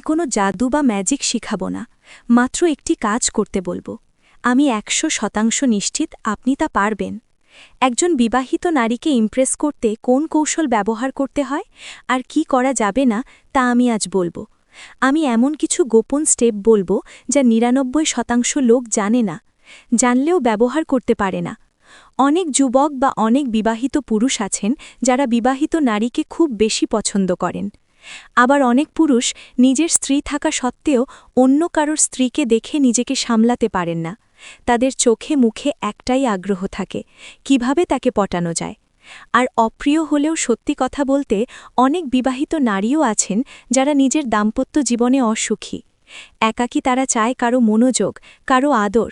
কোনো জাদু বা ম্যাজিক শিখাবো না, মাত্র একটি কাজ করতে বলবো। আমি 100% নিশ্চিত আপনি তা পারবেন। একজন বিবাহিত নারীকে ইমপ্রেস করতে কোন কৌশল ব্যবহার করতে হয় আর কি করা যাবে না তা আমি আজ বলবো। আমি এমন কিছু গোপন স্টেপ বলবো যা 99% লোক জানে না, জানলেও ব্যবহার করতে পারে না। অনেক যুবক বা অনেক বিবাহিত পুরুষ আছেন যারা বিবাহিত নারীকে খুব বেশি পছন্দ করেন। আবার অনেক পুরুষ নিজের স্ত্রী থাকা সত্ত্বেও অন্য কারোর স্ত্রীকে দেখে নিজেকে সামলাতে পারেন না। তাদের চোখে মুখে একটাই আগ্রহ থাকে, কিভাবে তাকে পটানো যায়। আর অপ্রিয় হলেও সত্যি কথা বলতে অনেক বিবাহিত নারীও আছেন যারা নিজের দাম্পত্য জীবনে অসুখী। একাকী তারা চায় কারো মনোযোগ, কারো আদর।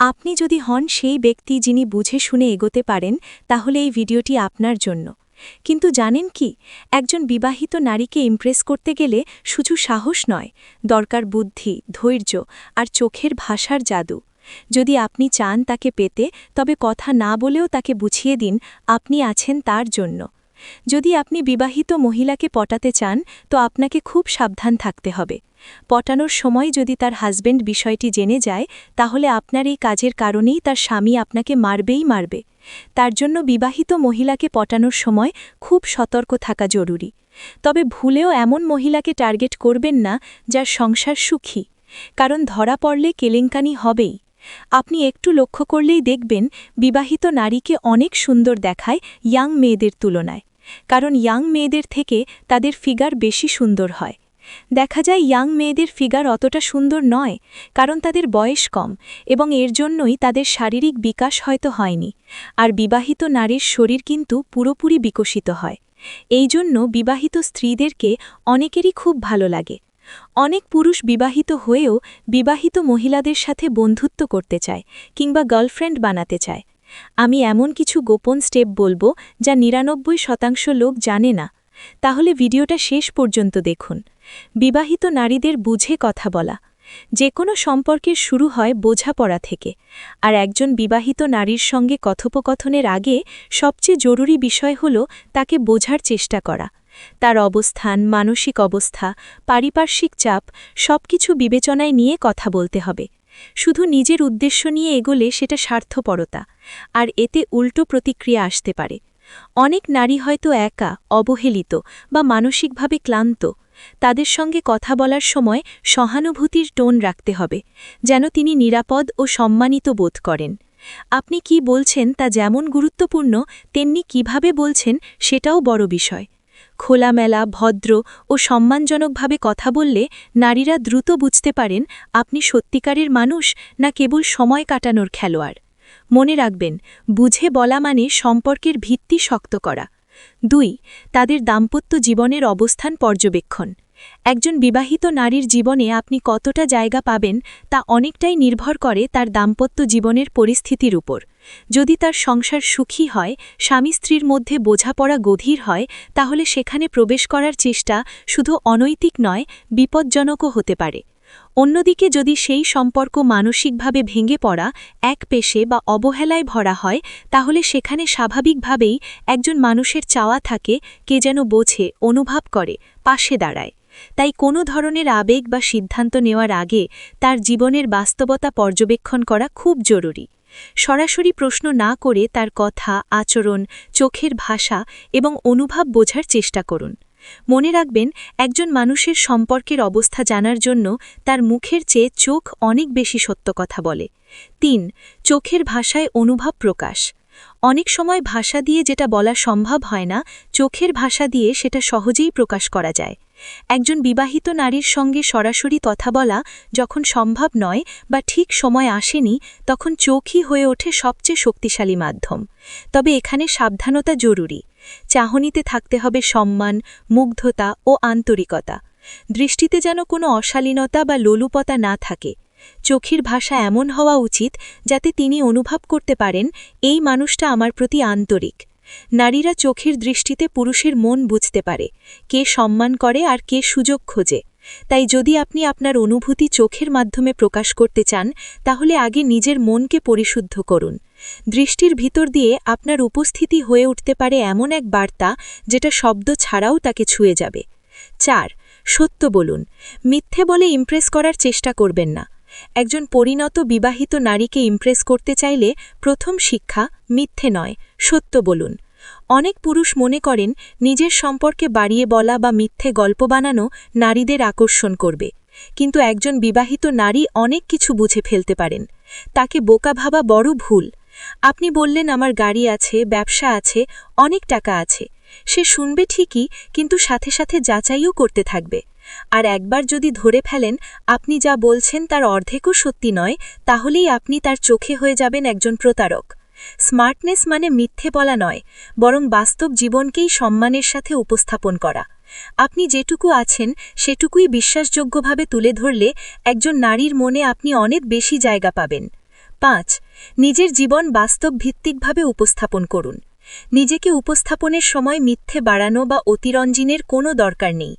আপনি যদি হন সেই ব্যক্তি যিনি বুঝে শুনে এগোতে পারেন, তাহলে এই ভিডিওটি আপনার জন্য। কিন্তু জানেন কি, একজন বিবাহিত নারীকে ইমপ্রেস করতে গেলে শুধু সাহস নয়, দরকার বুদ্ধি, ধৈর্য আর চোখের ভাষার জাদু। যদি আপনি চান তাকে পেতে, তবে কথা না বলেও তাকে বুঝিয়ে দিন আপনি আছেন তার জন্য। যদি আপনি বিবাহিত মহিলাকে পটাতে চান, তো আপনাকে খুব সাবধান থাকতে হবে। পটানোর সময় যদি তার হাজবেন্ড বিষয়টি জেনে যায়, তাহলে আপনার এই কাজের কারণেই তার স্বামী আপনাকে মারবেই মারবে। তার জন্য বিবাহিত মহিলাকে পটানোর সময় খুব সতর্ক থাকা জরুরি। তবে ভুলেও এমন মহিলাকে টার্গেট করবেন না যার সংসার সুখী, কারণ ধরা পড়লে কেলেঙ্কানি হবেই। আপনি একটু লক্ষ্য করলেই দেখবেন বিবাহিত নারীকে অনেক সুন্দর দেখায় ইয়াং মেয়েদের তুলনায়, কারণ ইয়াং মেয়েদের থেকে তাদের ফিগার বেশি সুন্দর হয়। দেখা যায় ইয়াং মেয়েদের ফিগার অতটা সুন্দর নয়, কারণ তাদের বয়স কম এবং এর জন্যই তাদের শারীরিক বিকাশ হয়তো হয়নি। আর বিবাহিত নারীর শরীর কিন্তু পুরোপুরি বিকশিত হয়। এই জন্য বিবাহিত স্ত্রীদেরকে অনেকেরই খুব ভালো লাগে। অনেক পুরুষ বিবাহিত হয়েও বিবাহিত মহিলাদের সাথে বন্ধুত্ব করতে চায় কিংবা গার্লফ্রেন্ড বানাতে চায়। আমি এমন কিছু গোপন স্টেপ বলবো যা 99% লোক জানে না। তাহলে ভিডিওটা শেষ পর্যন্ত দেখুন। বিবাহিত নারীদের বুঝে কথা বলা। যে কোনো সম্পর্কের শুরু হয় বোঝাপড়া থেকে, আর একজন বিবাহিত নারীর সঙ্গে কথোপকথনের আগে সবচেয়ে জরুরি বিষয় হল তাকে বোঝার চেষ্টা করা। তার অবস্থান, মানসিক অবস্থা, পারিপার্শ্বিক চাপ সবকিছু বিবেচনায় নিয়ে কথা বলতে হবে। শুধু নিজের উদ্দেশ্য নিয়ে এগোলে সেটা স্বার্থপরতা, আর এতে উল্টো প্রতিক্রিয়া আসতে পারে। অনেক নারী হয়তো একা, অবহেলিত বা মানসিকভাবে ক্লান্ত। তাদের সঙ্গে কথা বলার সময় সহানুভূতির টোন রাখতে হবে, যেন তিনি নিরাপদ ও সম্মানিত বোধ করেন। আপনি কি বলছেন তা যেমন গুরুত্বপূর্ণ, তেমনি কিভাবে বলছেন সেটাও বড় বিষয়। খোলামেলা, ভদ্র ও সম্মানজনকভাবে কথা বললে নারীরা দ্রুত বুঝতে পারেন আপনি সত্যিকারের মানুষ না কেবল সময় কাটানোর খেলোয়াড়। মনে রাখবেন, বুঝে বলা মানে সম্পর্কের ভিত্তি শক্ত করা। 2. তাদের দাম্পত্য জীবনের অবস্থান পর্যবেক্ষণ। একজন বিবাহিত নারীর জীবনে আপনি কতটা জায়গা পাবেন তা অনেকটাই নির্ভর করে তার দাম্পত্য জীবনের পরিস্থিতির উপর। যদি তার সংসার সুখী হয়, স্বামী স্ত্রীর মধ্যে বোঝাপড়া গভীর হয়, তাহলে সেখানে প্রবেশ করার চেষ্টা শুধু অনৈতিক নয়, বিপজ্জনকও হতে পারে। অন্যদিকে যদি সেই সম্পর্ক মানসিকভাবে ভেঙে পড়া, একপেশে বা অবহেলায় ভরা হয়, তাহলে সেখানে স্বাভাবিকভাবেই একজন মানুষের চাওয়া থাকে কে যেন বোঝে, অনুভব করে, পাশে দাঁড়ায়। তাই কোনো ধরনের আবেগ বা সিদ্ধান্ত নেওয়ার আগে তার জীবনের বাস্তবতা পর্যবেক্ষণ করা খুব জরুরি। সরাসরি প্রশ্ন না করে তার কথা, আচরণ, চোখের ভাষা এবং অনুভব বোঝার চেষ্টা করুন। মনে রাখবেন, একজন মানুষের সম্পর্কের অবস্থা জানার জন্য তার মুখের চেয়ে চোখ অনেক বেশি সত্য কথা বলে। 3. চোখের ভাষায় অনুভব প্রকাশ। অনেক সময় ভাষা দিয়ে যেটা বলা সম্ভব হয় না, চোখের ভাষা দিয়ে সেটা সহজেই প্রকাশ করা যায়। একজন বিবাহিত নারীর সঙ্গে সরাসরি কথা বলা যখন সম্ভব নয় বা ঠিক সময় আসেনি, তখন চোখই হয়ে ওঠে সবচেয়ে শক্তিশালী মাধ্যম। তবে এখানে সাবধানতা জরুরি। চাহনিতে থাকতে হবে সম্মান, মুগ্ধতা ও আন্তরিকতা। দৃষ্টিতে যেন কোনো অশালীনতা বা লোলুপতা না থাকে। চোখের ভাষা এমন হওয়া উচিত যাতে তিনি অনুভব করতে পারেন এই মানুষটা আমার প্রতি আন্তরিক। নারীরা চোখের দৃষ্টিতে পুরুষের মন বুঝতে পারে, কে সম্মান করে আর কে সুযোগ খোঁজে। তাই যদি আপনি আপনার অনুভূতি চোখের মাধ্যমে প্রকাশ করতে চান, তাহলে আগে নিজের মনকে পরিশুদ্ধ করুন। দৃষ্টির ভিতর দিয়ে আপনার উপস্থিতি হয়ে উঠতে পারে এমন এক বার্তা যেটা শব্দ ছাড়াও তাকে ছুঁয়ে যাবে। 4. সত্য বলুন, মিথ্যে বলে ইমপ্রেস করার চেষ্টা করবেন না। একজন পরিণত বিবাহিত নারীকে ইমপ্রেস করতে চাইলে প্রথম শিক্ষা মিথ্যে নয়, সত্য বলুন। অনেক পুরুষ মনে করেন নিজের সম্পর্কে বাড়িয়ে বলা বা মিথ্যে গল্প বানানো নারীদের আকর্ষণ করবে, কিন্তু একজন বিবাহিত নারী অনেক কিছু বুঝে ফেলতে পারেন। তাকে বোকা ভাবা বড় ভুল। আপনি বললেন আমার গাড়ি আছে, ব্যবসা আছে, অনেক টাকা আছে। সে শুনবে ঠিকই, কিন্তু সাথে সাথে যাচাইও করতে থাকবে। আর একবার যদি ধরে ফেলেন আপনি যা বলছেন তার অর্ধেকও সত্যি নয়, তাহলেই আপনি তার চোখে হয়ে যাবেন একজন প্রতারক। স্মার্টনেস মানে মিথ্যে বলা নয়, বরং বাস্তব জীবনকেই সম্মানের সাথে উপস্থাপন করা। আপনি যেটুকু আছেন সেটুকুই বিশ্বাসযোগ্যভাবে তুলে ধরলে একজন নারীর মনে আপনি অনেক বেশি জায়গা পাবেন। 5. নিজের জীবন বাস্তব ভিত্তিকভাবে উপস্থাপন করুন। নিজেকে উপস্থাপনের সময় মিথ্যে বাড়ানো বা অতিরঞ্জনের কোনো দরকার নেই।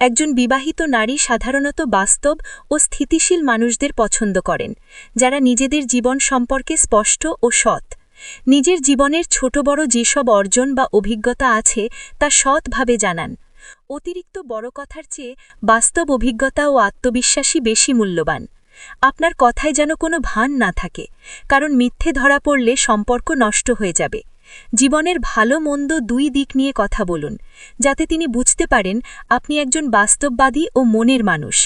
একজন বিবাহিত নারী সাধারণত বাস্তব ও স্থিতিশীল মানুষদের পছন্দ করেন, যারা নিজেদের জীবন সম্পর্কে স্পষ্ট ও সৎ। নিজের জীবনের ছোট বড় যেসব অর্জন বা অভিজ্ঞতা আছে তা সৎভাবে জানান। অতিরিক্ত বড় কথার চেয়ে বাস্তব অভিজ্ঞতা ও আত্মবিশ্বাসী বেশি মূল্যবান। আপনার কথায় যেন কোনো ভান না থাকে, কারণ মিথ্যে ধরা পড়লে সম্পর্ক নষ্ট হয়ে যাবে। জীবনের ভালো মন্দ দুই দিক নিয়ে কথা বলুন, যাতে তিনি বুঝতে পারেন আপনি একজন বাস্তববাদী ও মনের মানুষ।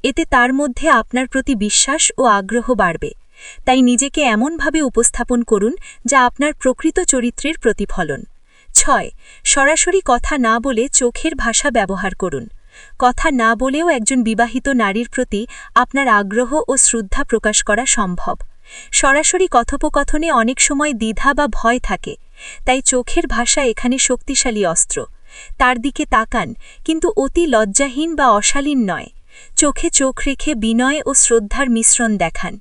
এতে তার মধ্যে আপনার প্রতি বিশ্বাস ও আগ্রহ বাড়বে। তাই নিজেকে এমনভাবে উপস্থাপন করুন যা আপনার প্রকৃত চরিত্রের প্রতিফলন। 6. সরাসরি কথা না বলে চোখের ভাষা ব্যবহার করুন। কথা না বলেও একজন বিবাহিত নারীর প্রতি আপনার আগ্রহ ও শ্রদ্ধা প্রকাশ করা সম্ভব। সরাসরি কথোপকথনে অনেক সময় দ্বিধা বা ভয় থাকে, তাই চোখের ভাষা এখানে শক্তিশালী অস্ত্র। তার দিকে তাকান, কিন্তু অতি লজ্জাহীন বা অশালীন নয়। চোখে চোখ রেখে বিনয় ও শ্রদ্ধার মিশ্রণ দেখান।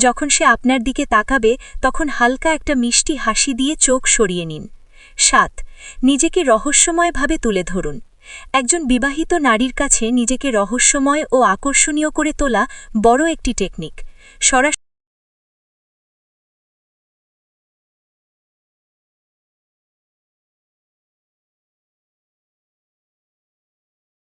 যখন সে আপনার দিকে তাকাবে তখন হালকা একটা মিষ্টি হাসি দিয়ে চোখ সরিয়ে নিন। 7. নিজেকে রহস্যময়ভাবে তুলে ধরুন। একজন বিবাহিত নারীর কাছে নিজেকে রহস্যময় ও আকর্ষণীয় করে তোলা বড় একটি টেকনিক। সরাসরি